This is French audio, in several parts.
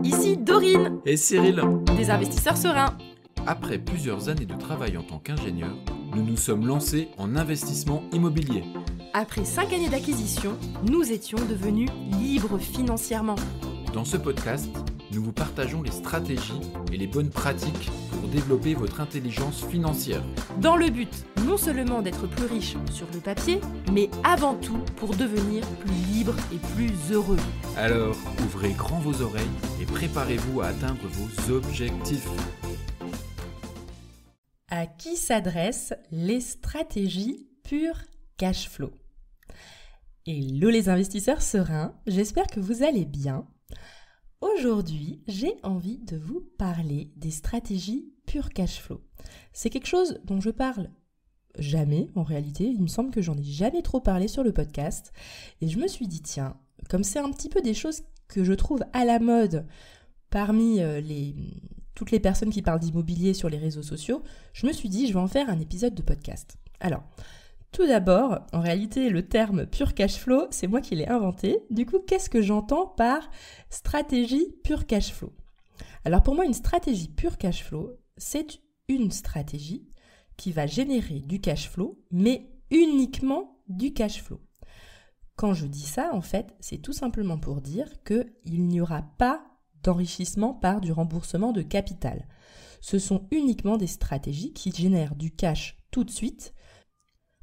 ici Dorine, Et Cyril, des investisseurs sereins. après plusieurs années de travail en tant qu'ingénieur, nous nous sommes lancés en investissement immobilier. Après 5 années d'acquisition, nous étions devenus libres financièrement. Dans ce podcast, nous vous partageons les stratégies et les bonnes pratiques pour développer votre intelligence financière. Dans le but non seulement d'être plus riche sur le papier, mais avant tout pour devenir plus libre et plus heureux. Alors, ouvrez grand vos oreilles et préparez-vous à atteindre vos objectifs. À qui s'adressent les stratégies pure cash flow? Hello les investisseurs sereins, j'espère que vous allez bien. Aujourd'hui, j'ai envie de vous parler des stratégies pure cash flow. C'est quelque chose dont je parle jamais en réalité, il me semble que j'en ai jamais trop parlé sur le podcast. Et je me suis dit tiens, comme c'est un petit peu des choses que je trouve à la mode parmi toutes les personnes qui parlent d'immobilier sur les réseaux sociaux, je me suis dit je vais en faire un épisode de podcast. Alors, tout d'abord, en réalité, le terme pure cash flow, c'est moi qui l'ai inventé. Du coup, qu'est-ce que j'entends par stratégie pure cash flow? Alors pour moi, une stratégie pure cash flow, c'est une stratégie qui va générer du cash flow, mais uniquement du cash flow. Quand je dis ça, en fait, c'est tout simplement pour dire qu'il n'y aura pas d'enrichissement par du remboursement de capital. Ce sont uniquement des stratégies qui génèrent du cash tout de suite,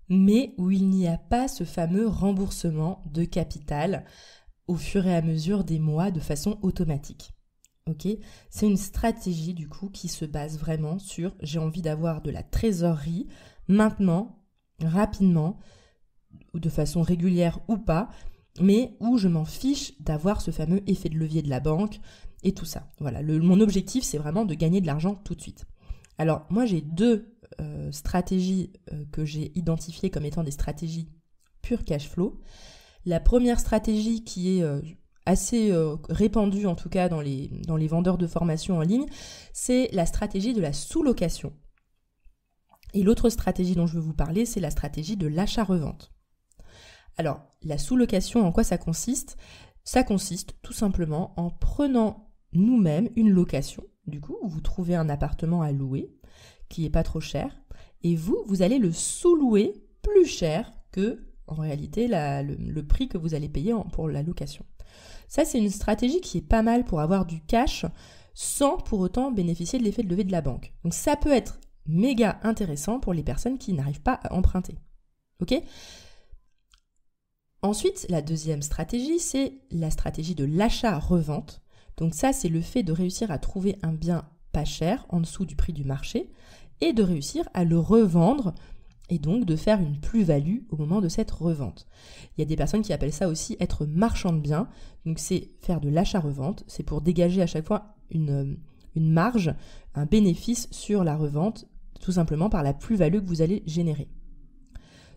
mais où il n'y a pas ce fameux remboursement de capital au fur et à mesure des mois de façon automatique. Okay, c'est une stratégie du coup qui se base vraiment sur j'ai envie d'avoir de la trésorerie maintenant, rapidement, ou de façon régulière ou pas, mais où je m'en fiche d'avoir ce fameux effet de levier de la banque et tout ça. Voilà, mon objectif c'est vraiment de gagner de l'argent tout de suite. Alors moi j'ai deux stratégies que j'ai identifiées comme étant des stratégies pure cash flow. La première stratégie qui est assez répandue en tout cas dans les vendeurs de formation en ligne, c'est la stratégie de la sous-location. Et l'autre stratégie dont je veux vous parler, c'est la stratégie de l'achat-revente. Alors, la sous-location, en quoi ça consiste? Ça consiste tout simplement en prenant nous-mêmes une location, du coup, où vous trouvez un appartement à louer, qui n'est pas trop cher, et vous allez le sous-louer plus cher que, en réalité, le prix que vous allez payer pour la location. Ça, c'est une stratégie qui est pas mal pour avoir du cash sans pour autant bénéficier de l'effet de levier de la banque. Donc ça peut être méga intéressant pour les personnes qui n'arrivent pas à emprunter. Ok ? Ensuite, la deuxième stratégie, c'est la stratégie de l'achat-revente. Donc ça, c'est le fait de réussir à trouver un bien pas cher, en dessous du prix du marché, et de réussir à le revendre et donc de faire une plus-value au moment de cette revente. Il y a des personnes qui appellent ça aussi être marchand de biens, donc c'est faire de l'achat-revente, c'est pour dégager à chaque fois une marge, un bénéfice sur la revente, tout simplement par la plus-value que vous allez générer.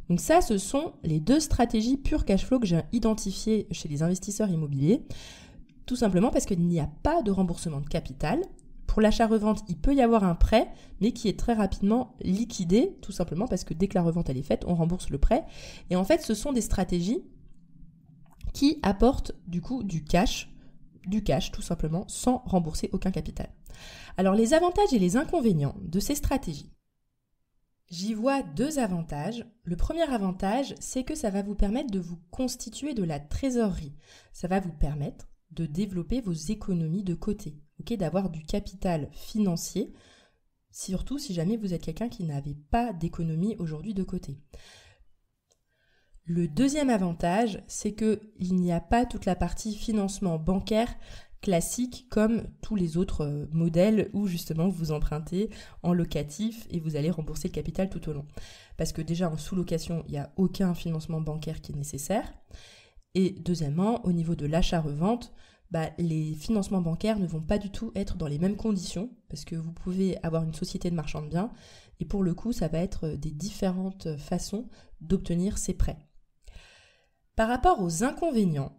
Donc ça, ce sont les deux stratégies pure cash flow que j'ai identifiées chez les investisseurs immobiliers, tout simplement parce qu'il n'y a pas de remboursement de capital. Pour l'achat-revente, il peut y avoir un prêt, mais qui est très rapidement liquidé, tout simplement parce que dès que la revente elle est faite, on rembourse le prêt. Et en fait, ce sont des stratégies qui apportent du coup du cash tout simplement, sans rembourser aucun capital. Alors les avantages et les inconvénients de ces stratégies. J'y vois deux avantages. Le premier avantage, c'est que ça va vous permettre de vous constituer de la trésorerie. Ça va vous permettre de développer vos économies de côté, d'avoir du capital financier, surtout si jamais vous êtes quelqu'un qui n'avait pas d'économie aujourd'hui de côté. Le deuxième avantage, c'est qu'il n'y a pas toute la partie financement bancaire classique comme tous les autres modèles où justement vous empruntez en locatif et vous allez rembourser le capital tout au long. Parce que déjà en sous-location, il n'y a aucun financement bancaire qui est nécessaire. Et deuxièmement, au niveau de l'achat-revente, les financements bancaires ne vont pas du tout être dans les mêmes conditions parce que vous pouvez avoir une société de marchand de biens et pour le coup, ça va être des différentes façons d'obtenir ces prêts. Par rapport aux inconvénients,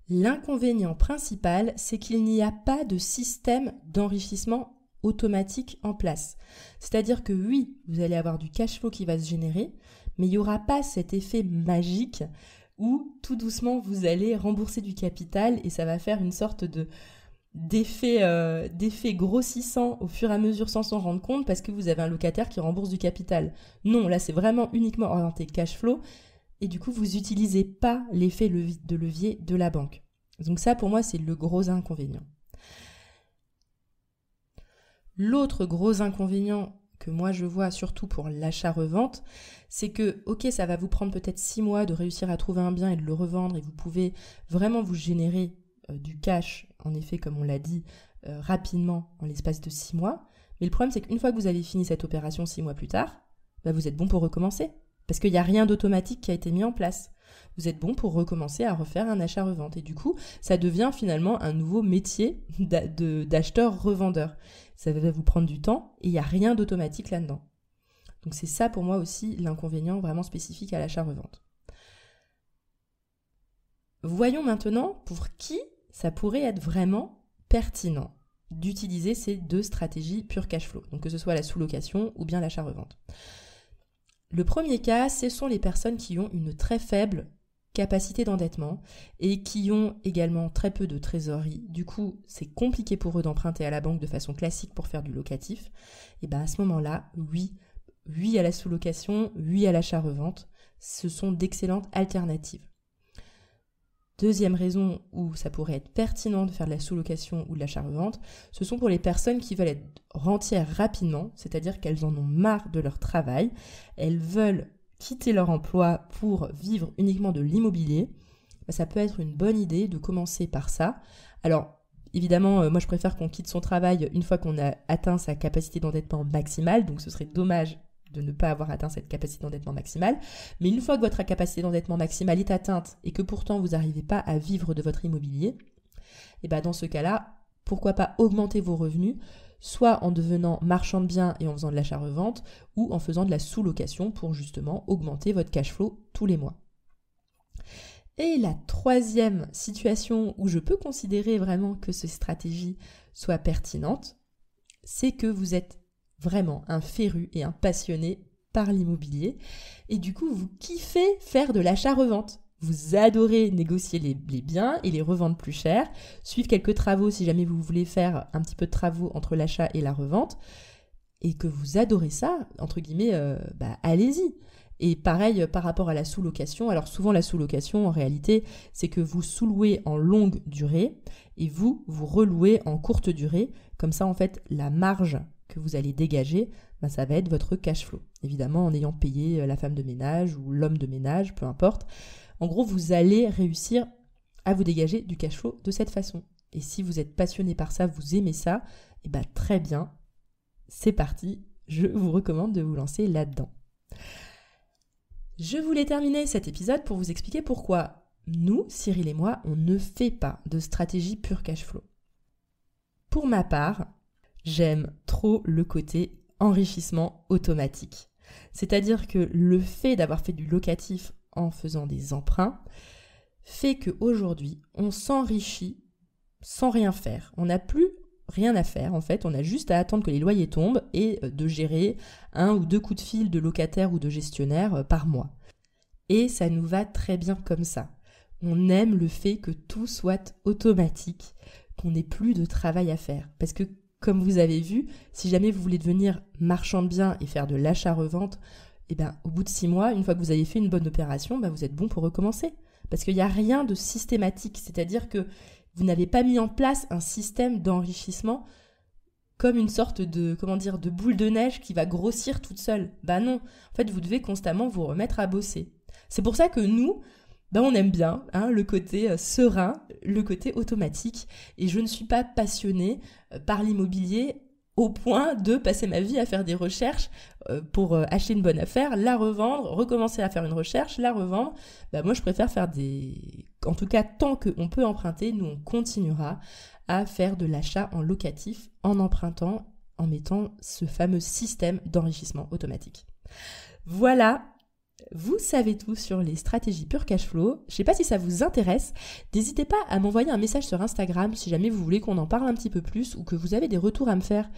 l'inconvénient principal, c'est qu'il n'y a pas de système d'enrichissement automatique en place. C'est-à-dire que oui, vous allez avoir du cash flow qui va se générer, mais il n'y aura pas cet effet magique où tout doucement vous allez rembourser du capital et ça va faire une sorte d'effet grossissant au fur et à mesure sans s'en rendre compte parce que vous avez un locataire qui rembourse du capital. Non, là c'est vraiment uniquement orienté cash flow et du coup vous n'utilisez pas l'effet de levier de la banque. Donc ça pour moi c'est le gros inconvénient. L'autre gros inconvénient que moi je vois surtout pour l'achat-revente, c'est que, ok, ça va vous prendre peut-être 6 mois de réussir à trouver un bien et de le revendre et vous pouvez vraiment vous générer du cash, en effet, comme on l'a dit, rapidement en l'espace de 6 mois. Mais le problème, c'est qu'une fois que vous avez fini cette opération 6 mois plus tard, vous êtes bon pour recommencer. Parce qu'il n'y a rien d'automatique qui a été mis en place. Vous êtes bon pour recommencer à refaire un achat-revente. Et du coup, ça devient finalement un nouveau métier d'acheteur-revendeur. Ça va vous prendre du temps et il n'y a rien d'automatique là-dedans. Donc c'est ça pour moi aussi l'inconvénient vraiment spécifique à l'achat-revente. Voyons maintenant pour qui ça pourrait être vraiment pertinent d'utiliser ces deux stratégies pure cash flow. Donc que ce soit la sous-location ou bien l'achat-revente. Le premier cas, ce sont les personnes qui ont une très faible capacité d'endettement et qui ont également très peu de trésorerie. Du coup, c'est compliqué pour eux d'emprunter à la banque de façon classique pour faire du locatif. Et bien à ce moment-là, oui à la sous-location, oui à l'achat-revente, ce sont d'excellentes alternatives. Deuxième raison où ça pourrait être pertinent de faire de la sous-location ou de l'achat-revente, ce sont pour les personnes qui veulent être rentières rapidement, c'est-à-dire qu'elles en ont marre de leur travail, elles veulent quitter leur emploi pour vivre uniquement de l'immobilier. Ça peut être une bonne idée de commencer par ça. Alors, évidemment, moi je préfère qu'on quitte son travail une fois qu'on a atteint sa capacité d'endettement maximale, donc ce serait dommage de ne pas avoir atteint cette capacité d'endettement maximale. Mais une fois que votre capacité d'endettement maximale est atteinte et que pourtant vous n'arrivez pas à vivre de votre immobilier, et bien dans ce cas-là, pourquoi pas augmenter vos revenus, soit en devenant marchand de biens et en faisant de l'achat-revente, ou en faisant de la sous-location pour justement augmenter votre cash flow tous les mois. Et la troisième situation où je peux considérer vraiment que ces stratégies soient pertinentes, c'est que vous êtes vraiment un féru et un passionné par l'immobilier. Et du coup, vous kiffez faire de l'achat-revente. Vous adorez négocier les biens et les revendre plus cher, suivre quelques travaux si jamais vous voulez faire un petit peu de travaux entre l'achat et la revente, et que vous adorez ça, entre guillemets, allez-y. Et pareil par rapport à la sous-location. Alors souvent la sous-location, en réalité, c'est que vous sous-louez en longue durée et vous relouez en courte durée. Comme ça, en fait, la marge que vous allez dégager, ça va être votre cash flow. Évidemment, en ayant payé la femme de ménage ou l'homme de ménage, peu importe. En gros, vous allez réussir à vous dégager du cash flow de cette façon. Et si vous êtes passionné par ça, vous aimez ça, très bien, c'est parti. Je vous recommande de vous lancer là-dedans. Je voulais terminer cet épisode pour vous expliquer pourquoi nous, Cyril et moi, on ne fait pas de stratégie pure cash flow. Pour ma part, j'aime trop le côté enrichissement automatique. C'est-à-dire que le fait d'avoir fait du locatif en faisant des emprunts fait qu'aujourd'hui, on s'enrichit sans rien faire. On n'a plus rien à faire, en fait. On a juste à attendre que les loyers tombent et de gérer 1 ou 2 coups de fil de locataire ou de gestionnaire par mois. Et ça nous va très bien comme ça. On aime le fait que tout soit automatique, qu'on n'ait plus de travail à faire. Parce que, comme vous avez vu, si jamais vous voulez devenir marchand de biens et faire de l'achat-revente, au bout de 6 mois, une fois que vous avez fait une bonne opération, vous êtes bon pour recommencer. Parce qu'il n'y a rien de systématique, c'est-à-dire que vous n'avez pas mis en place un système d'enrichissement comme une sorte de boule de neige qui va grossir toute seule. Non, en fait, vous devez constamment vous remettre à bosser. C'est pour ça que nous, on aime bien le côté serein, le côté automatique. Et je ne suis pas passionnée par l'immobilier au point de passer ma vie à faire des recherches pour acheter une bonne affaire, la revendre, recommencer à faire une recherche, la revendre. Moi, je préfère faire en tout cas, tant qu'on peut emprunter, nous, on continuera à faire de l'achat en locatif, en empruntant, en mettant ce fameux système d'enrichissement automatique. Voilà. Vous savez tout sur les stratégies pure cash flow. Je ne sais pas si ça vous intéresse. N'hésitez pas à m'envoyer un message sur Instagram si jamais vous voulez qu'on en parle un petit peu plus ou que vous avez des retours à me faire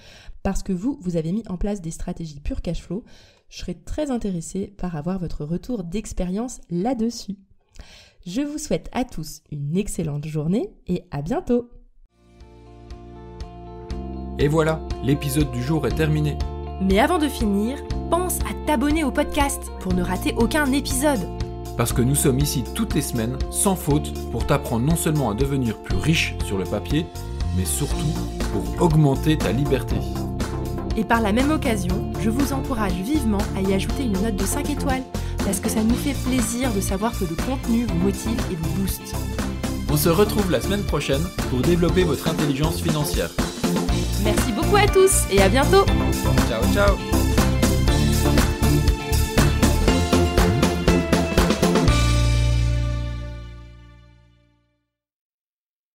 parce que vous avez mis en place des stratégies pure cash flow. Je serais très intéressée par avoir votre retour d'expérience là-dessus. Je vous souhaite à tous une excellente journée et à bientôt. Et voilà, l'épisode du jour est terminé. Mais avant de finir, pense à t'abonner au podcast pour ne rater aucun épisode. Parce que nous sommes ici toutes les semaines, sans faute, pour t'apprendre non seulement à devenir plus riche sur le papier, mais surtout pour augmenter ta liberté. Et par la même occasion, je vous encourage vivement à y ajouter une note de 5 étoiles, parce que ça nous fait plaisir de savoir que le contenu vous motive et vous booste. On se retrouve la semaine prochaine pour développer votre intelligence financière. Merci beaucoup à tous et à bientôt. Ciao, ciao!